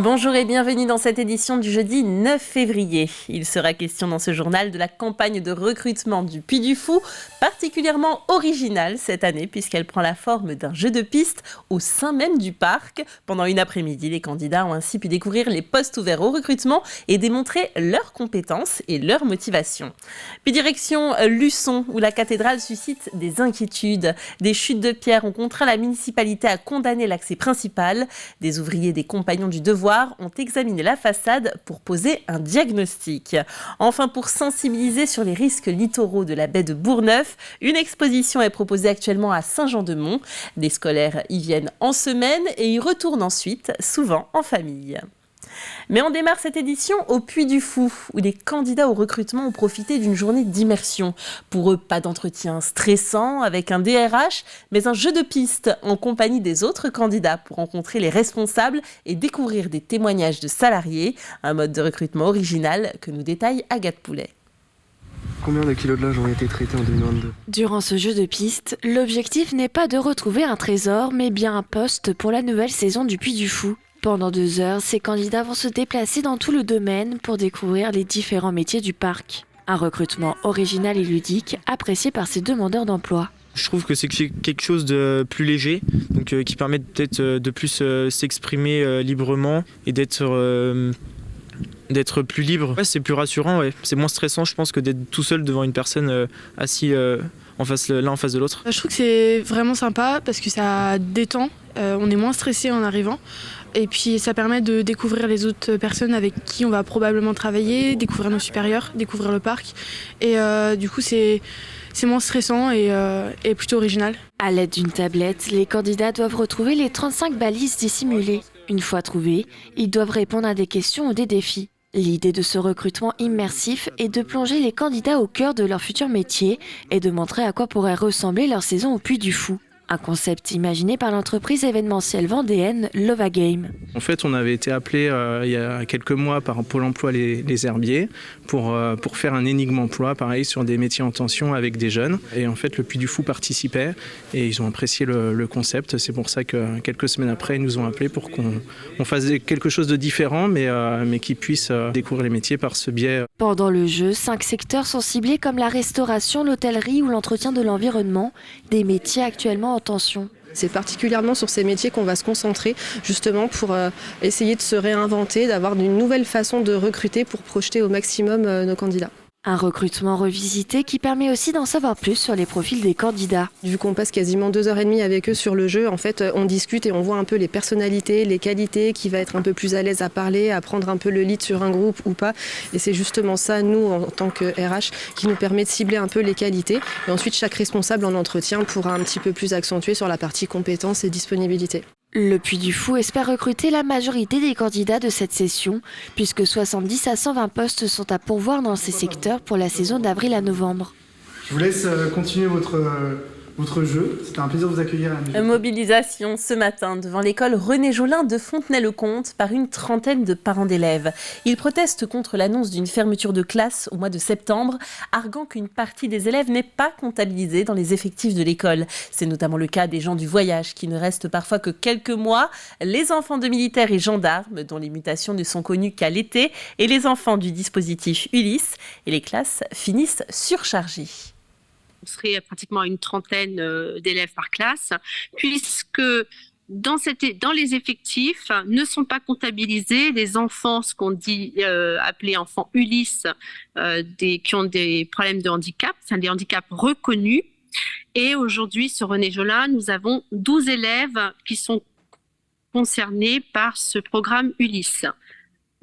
Bonjour et bienvenue dans cette édition du jeudi 9 février. Il sera question dans ce journal de la campagne de recrutement du Puy du Fou, particulièrement originale cette année puisqu'elle prend la forme d'un jeu de piste au sein même du parc. Pendant une après-midi, les candidats ont ainsi pu découvrir les postes ouverts au recrutement et démontrer leurs compétences et leur motivation. Puis direction Luçon où la cathédrale suscite des inquiétudes. Des chutes de pierres ont contraint la municipalité à condamner l'accès principal. Des ouvriers des compagnons du devoir ont examiné la façade pour poser un diagnostic. Enfin, pour sensibiliser sur les risques littoraux de la baie de Bourgneuf, une exposition est proposée actuellement à Saint-Jean-de-Mont. Des scolaires y viennent en semaine et y retournent ensuite, souvent en famille. Mais on démarre cette édition au Puy du Fou, où les candidats au recrutement ont profité d'une journée d'immersion. Pour eux, pas d'entretien stressant avec un DRH, mais un jeu de piste en compagnie des autres candidats pour rencontrer les responsables et découvrir des témoignages de salariés. Un mode de recrutement original que nous détaille Agathe Poulet. Combien de kilos de linge ont été traités en 2022 ? Durant ce jeu de piste, l'objectif n'est pas de retrouver un trésor, mais bien un poste pour la nouvelle saison du Puy du Fou. Pendant 2 heures, ces candidats vont se déplacer dans tout le domaine pour découvrir les différents métiers du parc. Un recrutement original et ludique, apprécié par ces demandeurs d'emploi. Je trouve que c'est quelque chose de plus léger, donc qui permet peut-être de plus s'exprimer librement et d'être plus libre. Ouais, c'est plus rassurant, ouais. C'est moins stressant, je pense, que d'être tout seul devant une personne assis l'un en face de l'autre. Je trouve que c'est vraiment sympa parce que ça détend, on est moins stressé en arrivant. Et puis ça permet de découvrir les autres personnes avec qui on va probablement travailler, découvrir nos supérieurs, découvrir le parc. Et du coup c'est moins stressant et plutôt original. À l'aide d'une tablette, les candidats doivent retrouver les 35 balises dissimulées. Une fois trouvées, ils doivent répondre à des questions ou des défis. L'idée de ce recrutement immersif est de plonger les candidats au cœur de leur futur métier et de montrer à quoi pourrait ressembler leur saison au Puy du Fou. Un concept imaginé par l'entreprise événementielle vendéenne Lova Game. En fait, on avait été appelé il y a quelques mois par Pôle emploi les Herbiers pour faire un énigme emploi, pareil, sur des métiers en tension avec des jeunes. Et en fait, le Puy du Fou participait et ils ont apprécié le concept. C'est pour ça que quelques semaines après, ils nous ont appelés pour qu'on fasse quelque chose de différent, mais qu'ils puissent découvrir les métiers par ce biais. Pendant le jeu, 5 secteurs sont ciblés comme la restauration, l'hôtellerie ou l'entretien de l'environnement, des métiers actuellement en tension. C'est particulièrement sur ces métiers qu'on va se concentrer justement pour essayer de se réinventer, d'avoir une nouvelle façon de recruter pour projeter au maximum nos candidats. Un recrutement revisité qui permet aussi d'en savoir plus sur les profils des candidats. Vu qu'on passe quasiment 2h30 avec eux sur le jeu, en fait, on discute et on voit un peu les personnalités, les qualités, qui va être un peu plus à l'aise à parler, à prendre un peu le lead sur un groupe ou pas. Et c'est justement ça, nous, en tant que RH, qui nous permet de cibler un peu les qualités. Et ensuite, chaque responsable en entretien pourra un petit peu plus accentuer sur la partie compétences et disponibilité. Le Puy du Fou espère recruter la majorité des candidats de cette session, puisque 70 à 120 postes sont à pourvoir dans ces secteurs pour la saison d'avril à novembre. Je vous laisse continuer votre jeu. C'était un plaisir de vous accueillir à la maison. Mobilisation ce matin devant l'école René Jolin de Fontenay-le-Comte par une trentaine de parents d'élèves. Ils protestent contre l'annonce d'une fermeture de classe au mois de septembre, arguant qu'une partie des élèves n'est pas comptabilisée dans les effectifs de l'école. C'est notamment le cas des gens du voyage qui ne restent parfois que quelques mois, les enfants de militaires et gendarmes dont les mutations ne sont connues qu'à l'été et les enfants du dispositif Ulysse. Et les classes finissent surchargées. On serait pratiquement une trentaine d'élèves par classe, puisque dans les effectifs ne sont pas comptabilisés les enfants, ce qu'on dit appelés enfants Ulysse, qui ont des problèmes de handicap, enfin des handicaps reconnus. Et aujourd'hui, sur René Jolin, nous avons 12 élèves qui sont concernés par ce programme Ulysse,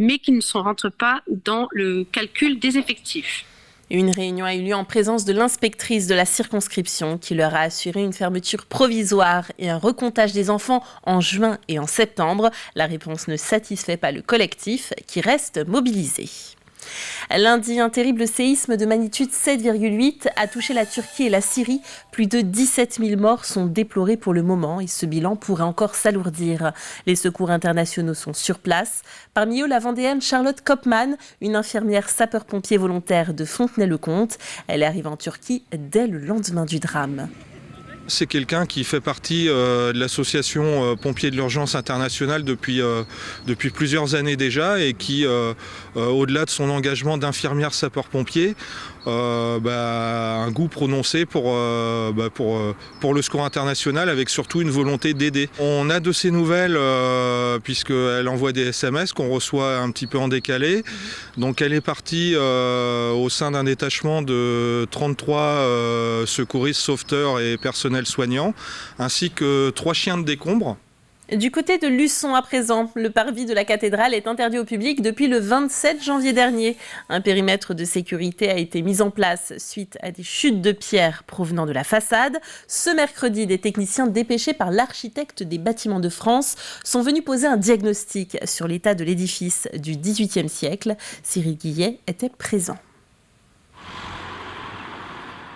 mais qui ne rentrent pas dans le calcul des effectifs. Une réunion a eu lieu en présence de l'inspectrice de la circonscription qui leur a assuré une fermeture provisoire et un recomptage des enfants en juin et en septembre. La réponse ne satisfait pas le collectif qui reste mobilisé. Lundi, un terrible séisme de magnitude 7,8 a touché la Turquie et la Syrie. Plus de 17 000 morts sont déplorés pour le moment et ce bilan pourrait encore s'alourdir. Les secours internationaux sont sur place. Parmi eux, la Vendéenne Charlotte Kopman, une infirmière sapeur-pompier volontaire de Fontenay-le-Comte. Elle arrive en Turquie dès le lendemain du drame. C'est quelqu'un qui fait partie de l'association Pompiers de l'Urgence Internationale depuis plusieurs années déjà et qui, au-delà de son engagement d'infirmière sapeur-pompier, un goût prononcé pour le secours international avec surtout une volonté d'aider. On a de ses nouvelles puisqu'elle envoie des SMS qu'on reçoit un petit peu en décalé. Donc elle est partie au sein d'un détachement de 33 secouristes, sauveteurs et personnels soignants, ainsi que 3 chiens de décombre. Du côté de Luçon à présent, le parvis de la cathédrale est interdit au public depuis le 27 janvier dernier. Un périmètre de sécurité a été mis en place suite à des chutes de pierres provenant de la façade. Ce mercredi, des techniciens dépêchés par l'architecte des bâtiments de France sont venus poser un diagnostic sur l'état de l'édifice du XVIIIe siècle. Cyril Guillet était présent.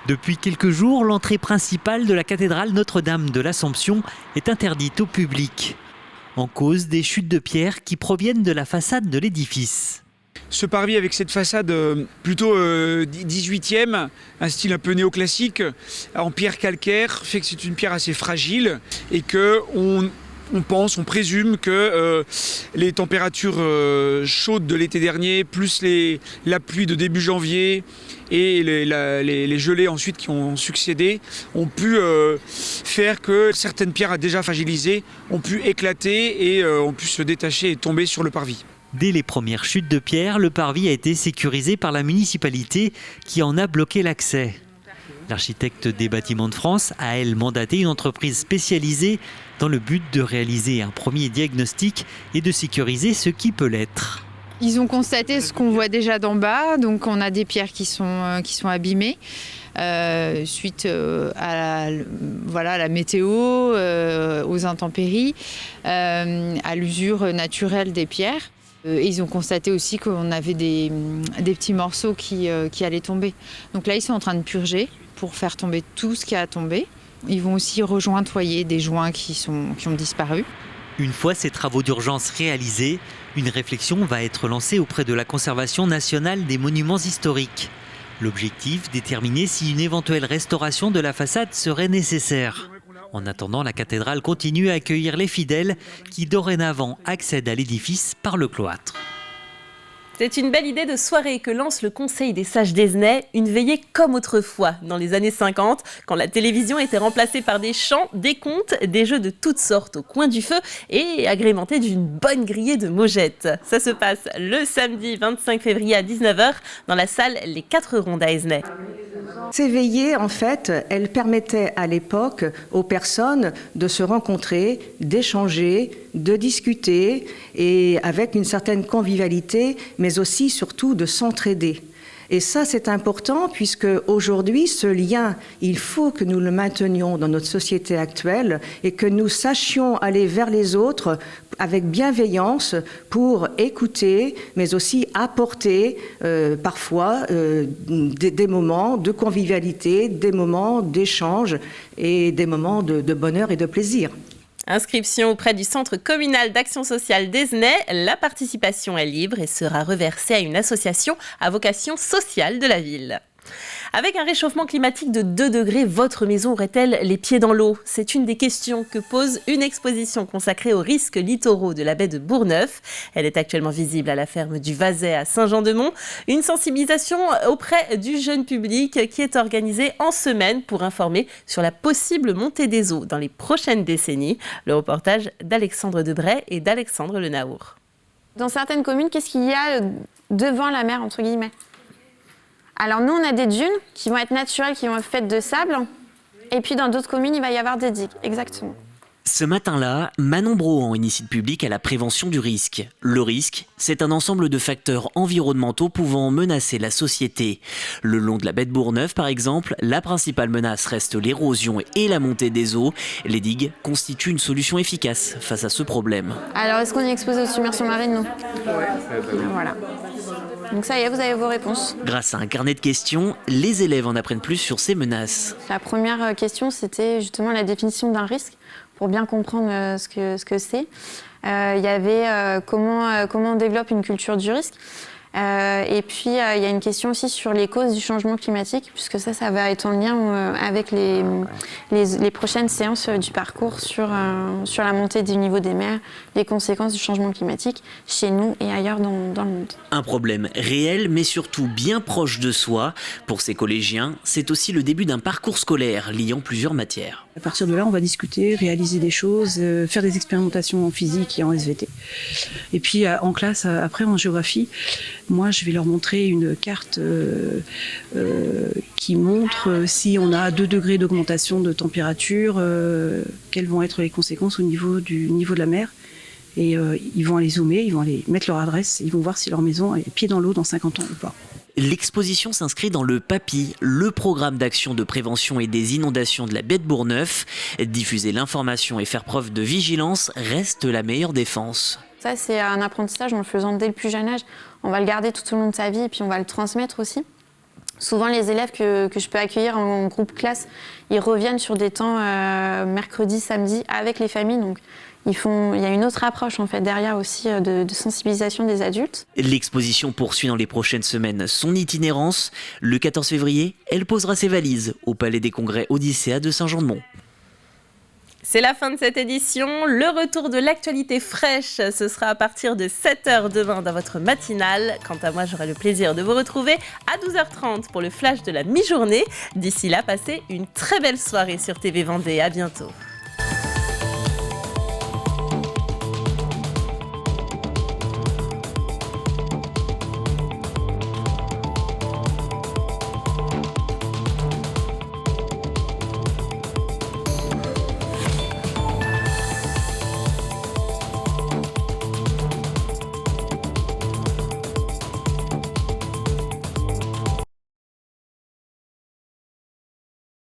Depuis quelques jours, l'entrée principale de la cathédrale Notre-Dame de l'Assomption est interdite au public. En cause des chutes de pierre qui proviennent de la façade de l'édifice. Ce parvis avec cette façade plutôt 18e, un style un peu néoclassique, en pierre calcaire, fait que c'est une pierre assez fragile et qu'on présume que les températures chaudes de l'été dernier, plus la pluie de début janvier et les gelées ensuite qui ont succédé, ont pu faire que certaines pierres déjà fragilisées ont pu éclater et ont pu se détacher et tomber sur le parvis. Dès les premières chutes de pierre, le parvis a été sécurisé par la municipalité qui en a bloqué l'accès. L'architecte des bâtiments de France a, elle, mandaté une entreprise spécialisée dans le but de réaliser un premier diagnostic et de sécuriser ce qui peut l'être. Ils ont constaté ce qu'on voit déjà d'en bas, donc on a des pierres qui sont abîmées suite à la météo, aux intempéries, à l'usure naturelle des pierres. Et ils ont constaté aussi qu'on avait des petits morceaux qui allaient tomber. Donc là, ils sont en train de purger pour faire tomber tout ce qui a tombé. Ils vont aussi rejointoyer des joints qui ont disparu. Une fois ces travaux d'urgence réalisés, une réflexion va être lancée auprès de la Conservation nationale des monuments historiques. L'objectif, déterminer si une éventuelle restauration de la façade serait nécessaire. En attendant, la cathédrale continue à accueillir les fidèles qui dorénavant accèdent à l'édifice par le cloître. C'est une belle idée de soirée que lance le Conseil des sages d'Aizenay, une veillée comme autrefois, dans les années 50, quand la télévision était remplacée par des chants, des contes, des jeux de toutes sortes au coin du feu et agrémentés d'une bonne grillée de mojettes. Ça se passe le samedi 25 février à 19h dans la salle Les 4 Rondes à Aizenay. Ces veillées, en fait, elles permettaient à l'époque aux personnes de se rencontrer, d'échanger, de discuter et avec une certaine convivialité, mais aussi surtout de s'entraider. Et ça, c'est important puisque aujourd'hui, ce lien, il faut que nous le maintenions dans notre société actuelle et que nous sachions aller vers les autres avec bienveillance pour écouter, mais aussi apporter parfois des moments de convivialité, des moments d'échange et des moments de bonheur et de plaisir. Inscription auprès du Centre communal d'action sociale d'Aizenay. La participation est libre et sera reversée à une association à vocation sociale de la ville. Avec un réchauffement climatique de 2 degrés, votre maison aurait-elle les pieds dans l'eau? C'est une des questions que pose une exposition consacrée aux risques littoraux de la baie de Bourgneuf. Elle est actuellement visible à la ferme du Vazet à Saint-Jean-de-Mont. Une sensibilisation auprès du jeune public qui est organisée en semaine pour informer sur la possible montée des eaux dans les prochaines décennies. Le reportage d'Alexandre Debray et d'Alexandre Le Naour. Dans certaines communes, qu'est-ce qu'il y a devant la mer, entre guillemets? Alors nous, on a des dunes qui vont être naturelles, qui vont être faites de sable. Et puis dans d'autres communes, il va y avoir des digues, exactement. Ce matin-là, Manon Brohan initie le public à la prévention du risque. Le risque, c'est un ensemble de facteurs environnementaux pouvant menacer la société. Le long de la baie de Bourgneuf, par exemple, la principale menace reste l'érosion et la montée des eaux. Les digues constituent une solution efficace face à ce problème. Alors, est-ce qu'on est exposé aux submersions marines? Non. Voilà. Donc ça y est, vous avez vos réponses. Grâce à un carnet de questions, les élèves en apprennent plus sur ces menaces. La première question, c'était justement la définition d'un risque, pour bien comprendre ce que c'est. Il y avait comment on développe une culture du risque. Et puis, il y a une question aussi sur les causes du changement climatique, puisque ça va être en lien avec les prochaines séances du parcours sur la montée du niveau des mers, les conséquences du changement climatique chez nous et ailleurs dans le monde. Un problème réel, mais surtout bien proche de soi. Pour ces collégiens, c'est aussi le début d'un parcours scolaire liant plusieurs matières. À partir de là, on va discuter, réaliser des choses, faire des expérimentations en physique et en SVT. Et puis en classe, après en géographie, moi je vais leur montrer une carte qui montre si on a 2 degrés d'augmentation de température, quelles vont être les conséquences au niveau de la mer. Et ils vont aller zoomer, ils vont aller mettre leur adresse, ils vont voir si leur maison est pied dans l'eau dans 50 ans ou pas. L'exposition s'inscrit dans le PAPI, le programme d'action de prévention et des inondations de la baie de Bourgneuf. Diffuser l'information et faire preuve de vigilance reste la meilleure défense. Ça, c'est un apprentissage en le faisant dès le plus jeune âge. On va le garder tout au long de sa vie et puis on va le transmettre aussi. Souvent, les élèves que je peux accueillir en groupe classe, ils reviennent sur des temps mercredi, samedi avec les familles. Donc, il y a une autre approche en fait derrière aussi de sensibilisation des adultes. L'exposition poursuit dans les prochaines semaines son itinérance. Le 14 février, elle posera ses valises au Palais des Congrès Odyssea de Saint-Jean-de-Mont. C'est la fin de cette édition. Le retour de l'actualité fraîche, ce sera à partir de 7h demain dans votre matinale. Quant à moi, j'aurai le plaisir de vous retrouver à 12h30 pour le flash de la mi-journée. D'ici là, passez une très belle soirée sur TV Vendée. À bientôt.